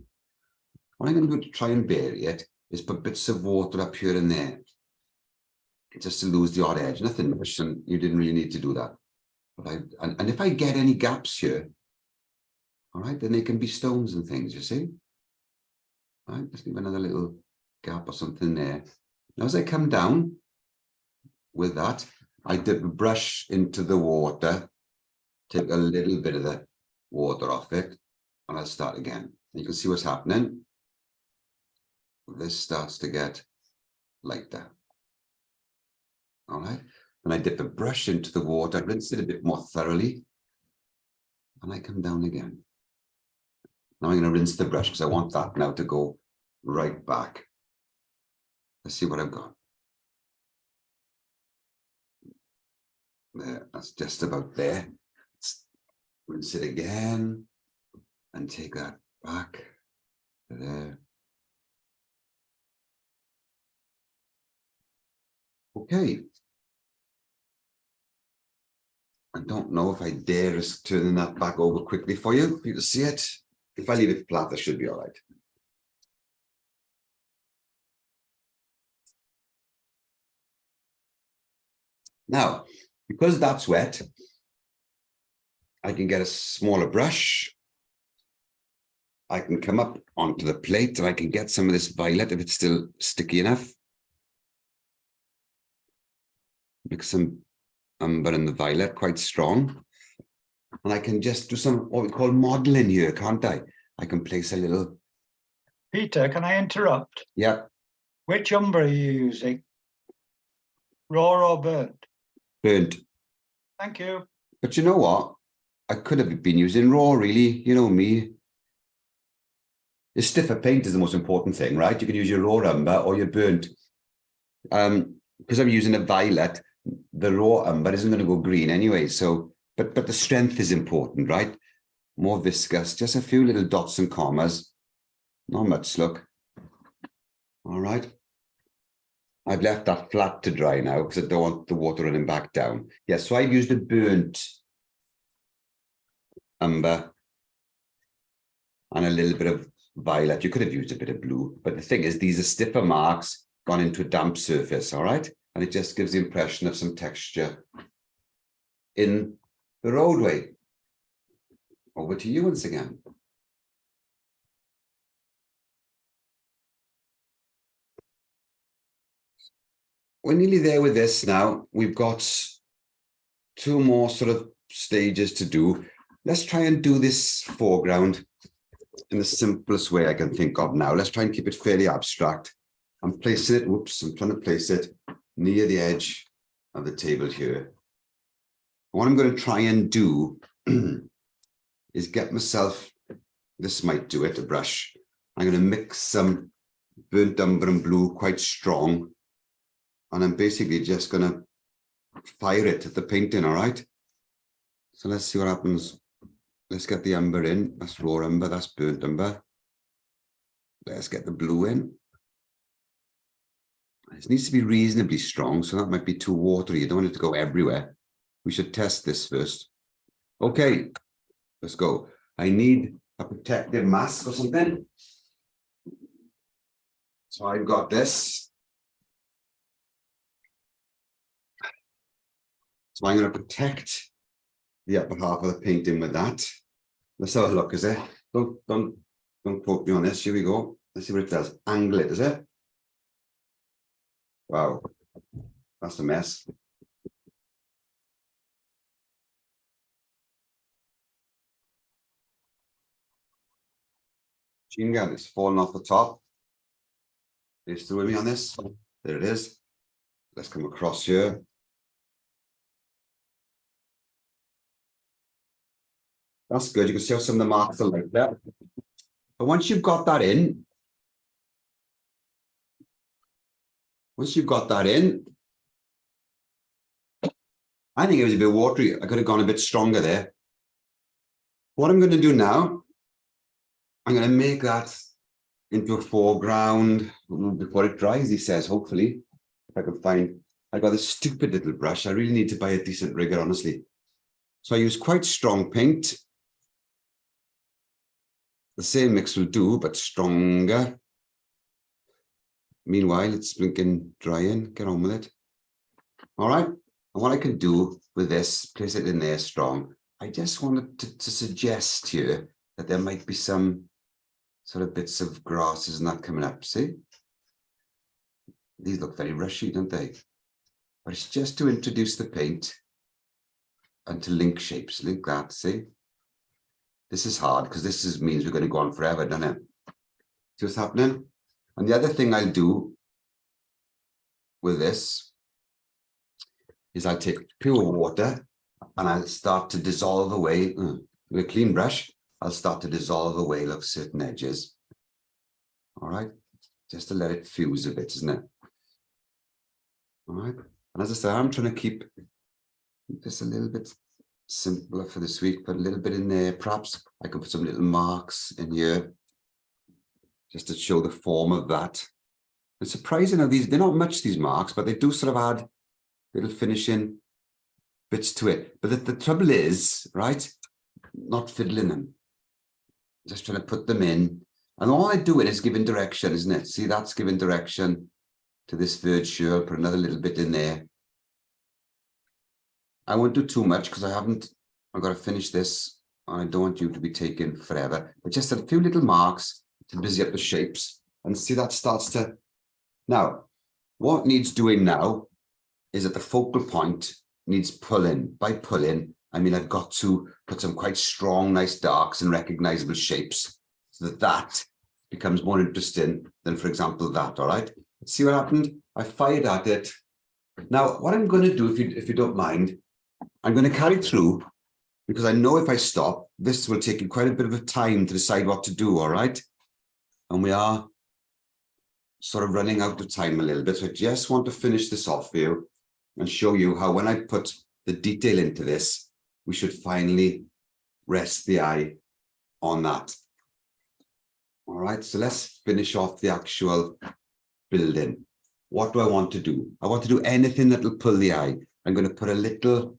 What I'm going to do to try and vary it is put bits of water up here and there, just to lose the odd edge. Nothing much, and you didn't really need to do that. But and if I get any gaps here, all right, then they can be stones and things, you see. All right, just leave another little gap or something there. Now, as I come down with that, I dip a brush into the water, take a little bit of the water off it, and I'll start again. You can see what's happening. This starts to get lighter. All right, and I dip the brush into the water, rinse it a bit more thoroughly, and I come down again. Now I'm going to rinse the brush because I want that now to go right back. Let's see what I've got. There, that's just about there. Let's rinse it again and take that back to there. Okay. I don't know if I dare risk turning that back over quickly for you to see it. If I leave it flat, that should be all right. Now, because that's wet, I can get a smaller brush. I can come up onto the plate and I can get some of this violet if it's still sticky enough. Mix some umber and the violet quite strong. And I can just do some what we call modeling here, can't I? I can place a little. Peter, can I interrupt? Yeah. Which umber are you using? Raw or burnt? Burnt. Thank you. But you know what? I could have been using raw, really. You know me. The stiffer paint is the most important thing, right? You can use your raw umber or your burnt. Because I'm using a violet, the raw umber isn't going to go green anyway. So, but the strength is important, right? More viscous, just a few little dots and commas. Not much, look. All right. I've left that flat to dry now because I don't want the water running back down. Yeah, so I've used a burnt umber and a little bit of violet. You could have used a bit of blue, but the thing is, these are stiffer marks gone into a damp surface, all right? And it just gives the impression of some texture in the roadway. Over to you once again. We're nearly there with this now. We've got two more sort of stages to do. Let's try and do this foreground in the simplest way I can think of now. Let's try and keep it fairly abstract. I'm placing it, whoops, I'm trying to place it near the edge of the table here. What I'm going to try and do is get myself, this might do it, a brush. I'm going to mix some burnt umber and blue quite strong. And I'm basically just going to fire it at the painting, all right? So let's see what happens. Let's get the umber in. That's raw umber, that's burnt umber. Let's get the blue in. It needs to be reasonably strong, so that might be too watery. You don't want it to go everywhere. We should test this first. Okay, let's go. I need a protective mask or something. So I've got this. So I'm going to protect the upper half of the painting with that. Let's have a look, is it? Don't quote me on this. Here we go. Let's see what it does. Angle it, is it? Wow, that's a mess. Machine gun is falling off the top. Are you still with me on this? There it is. Let's come across here. That's good. You can see how some of the marks are like that. But once you've got that in, I think it was a bit watery. I could have gone a bit stronger there. What I'm going to do now, I'm going to make that into a foreground before it dries, he says, hopefully. If I can find, I got this stupid little brush. I really need to buy a decent rigger, honestly. So I use quite strong paint. The same mix will do, but stronger. meanwhile, it's blinking drying. Get on with it. All right. And what I can do with this, place it in there strong. I just wanted to suggest here that there might be some sort of bits of grasses and that coming up. See? These look very rushy, don't they? But it's just to introduce the paint and to link shapes. Link that, see? This is hard because this means we're going to go on forever, doesn't it? See what's happening? And the other thing I'll do with this is I'll take pure water and I'll start to dissolve away with a clean brush. I'll start to dissolve away, look, certain edges. All right, just to let it fuse a bit, isn't it? All right, and as I say, I'm trying to keep this a little bit simpler for this week, put a little bit in there. Perhaps I could put some little marks in here just to show the form of that. It's surprising how they're not much, these marks, but they do sort of add little finishing bits to it. But the trouble is, right, not fiddling them, just trying to put them in. And all I do is giving direction, isn't it? See, that's giving direction to this verdure. I'll put another little bit in there. I won't do too much because I've got to finish this. I don't want you to be taken forever, but just a few little marks to busy up the shapes and see that starts to. Now, what needs doing now is that the focal point needs pulling. By pulling, I mean, I've got to put some quite strong, nice darks and recognizable shapes so that that becomes more interesting than, for example, that, all right? Let's see what happened. I fired at it. Now, what I'm going to do, if you don't mind, I'm going to carry through because I know if I stop, this will take quite a bit of time to decide what to do, all right? And we are sort of running out of time a little bit. So I just want to finish this off for you and show you how when I put the detail into this, we should finally rest the eye on that. All right, so let's finish off the actual building. What do I want to do? I want to do anything that will pull the eye. I'm going to put a little,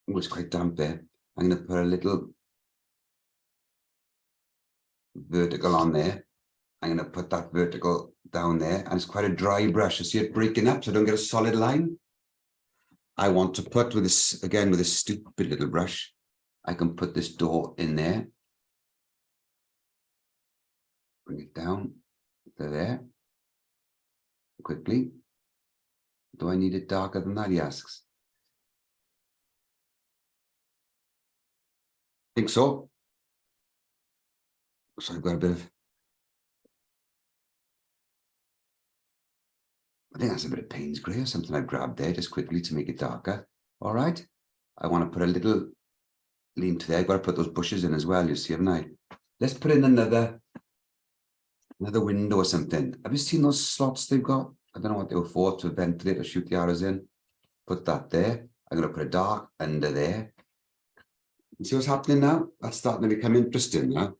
oh, it's quite damp there. I'm going to put a little vertical on there. I'm going to put that vertical down there, and it's quite a dry brush. You see it breaking up so I don't get a solid line. I want to put with this, again, with this stupid little brush, I can put this door in there. Bring it down to there. Quickly. Do I need it darker than that, he asks. I think so. So I've got a bit of, I think that's a bit of Payne's grey or something I've grabbed there just quickly to make it darker. All right. I want to put a little lean to there. I've got to put those bushes in as well, you see, haven't I? Let's put in another window or something. Have you seen those slots they've got? I don't know what they were for, to ventilate or shoot the arrows in. Put that there. I'm going to put a dark under there. You see what's happening now? That's starting to become interesting now.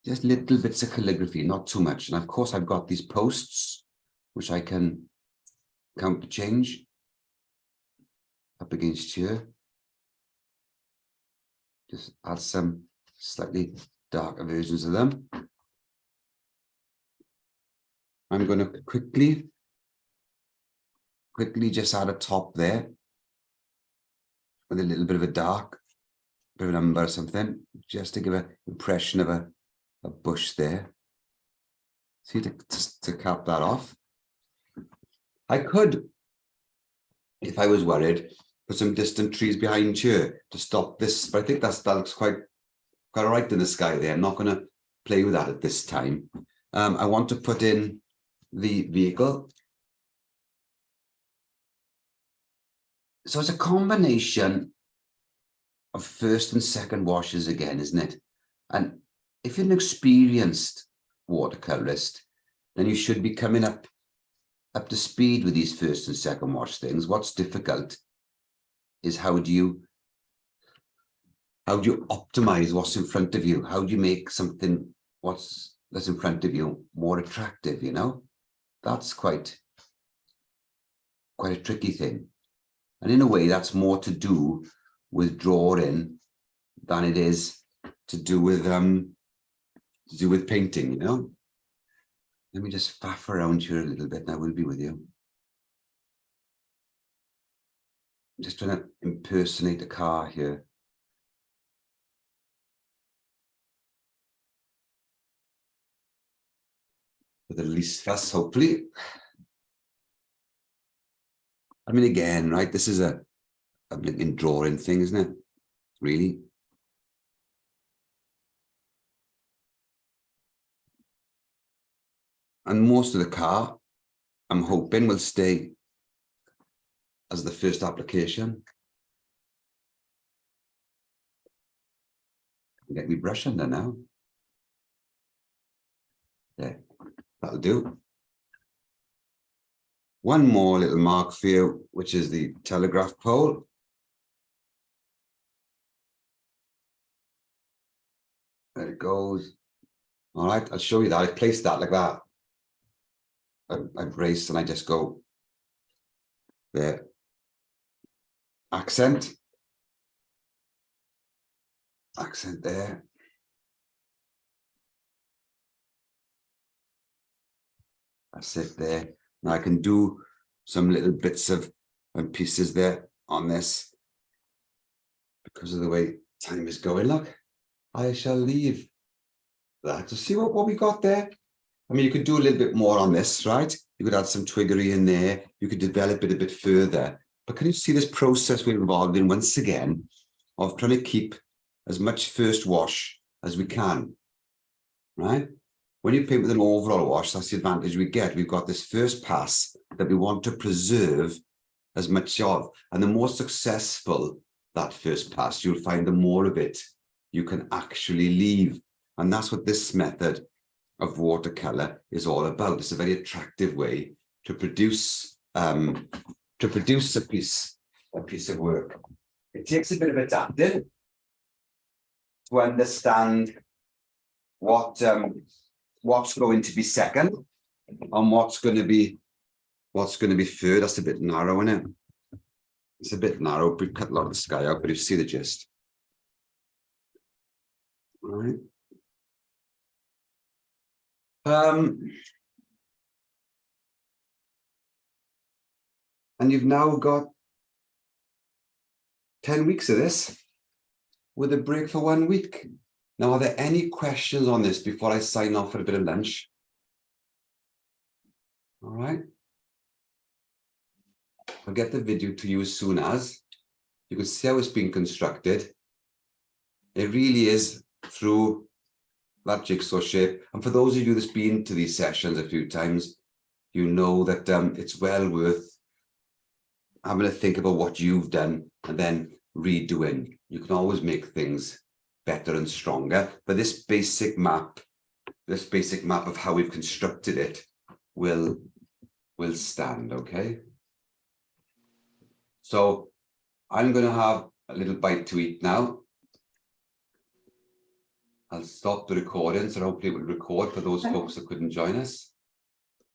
Just little bits of calligraphy, not too much. And of course, I've got these posts, which I can counter change up against here. Just add some slightly darker versions of them. I'm going to quickly just add a top there with a little bit of a dark, bit of an umber or something, just to give an impression of a bush there. See, to cap that off. I could, if I was worried, put some distant trees behind here to stop this, but I think that looks quite all right in the sky there. I'm not going to play with that at this time. I want to put in the vehicle. So it's a combination of first and second washes again, isn't it? And if you're an experienced watercolorist, then you should be coming up to speed with these first and second wash things. What's difficult is how do you optimize what's in front of you? How do you make something that's in front of you more attractive, you know? That's quite a tricky thing. And in a way, that's more to do with drawing than it is to do with painting, you know? Let me just faff around here a little bit and I will be with you. I'm just trying to impersonate a car here. With the least fuss, hopefully. I mean, again, right, this is a blinking drawing thing, isn't it? Really? And most of the car, I'm hoping, will stay as the first application. Get me brush under now. There, that'll do. One more little mark for you, which is the telegraph pole. There it goes. All right, I'll show you that. I placed that like that. I brace and I just go there. Accent. Accent there. That's it there. Now I can do some little bits of and pieces there on this because of the way time is going. Look, I shall leave that to see what we got there. I mean, you could do a little bit more on this, right? You could add some twiggery in there. You could develop it a bit further. But can you see this process we're involved in once again of trying to keep as much first wash as we can, right? When you paint with an overall wash, that's the advantage we get. We've got this first pass that we want to preserve as much of. And the more successful that first pass, you'll find the more of it you can actually leave. And that's what this method of watercolor is all about. It's a very attractive way to produce a piece of work. It takes a bit of adapting to understand what's going to be second and what's going to be third. That's a bit narrow, isn't it? It's a bit narrow. We cut a lot of the sky out, but you see the gist. All right. And you've now got 10 weeks of this with a break for 1 week. Now, are there any questions on this before I sign off for a bit of lunch? All right. I'll get the video to you as soon as. You can see how it's being constructed. It really is through that jigsaw shape. And for those of you that's been to these sessions a few times, you know that it's well worth having to think about what you've done and then redoing. You can always make things better and stronger, but this basic map of how we've constructed it will stand, okay? So I'm going to have a little bite to eat now. I'll stop the recording, so hopefully it will record for those folks that couldn't join us.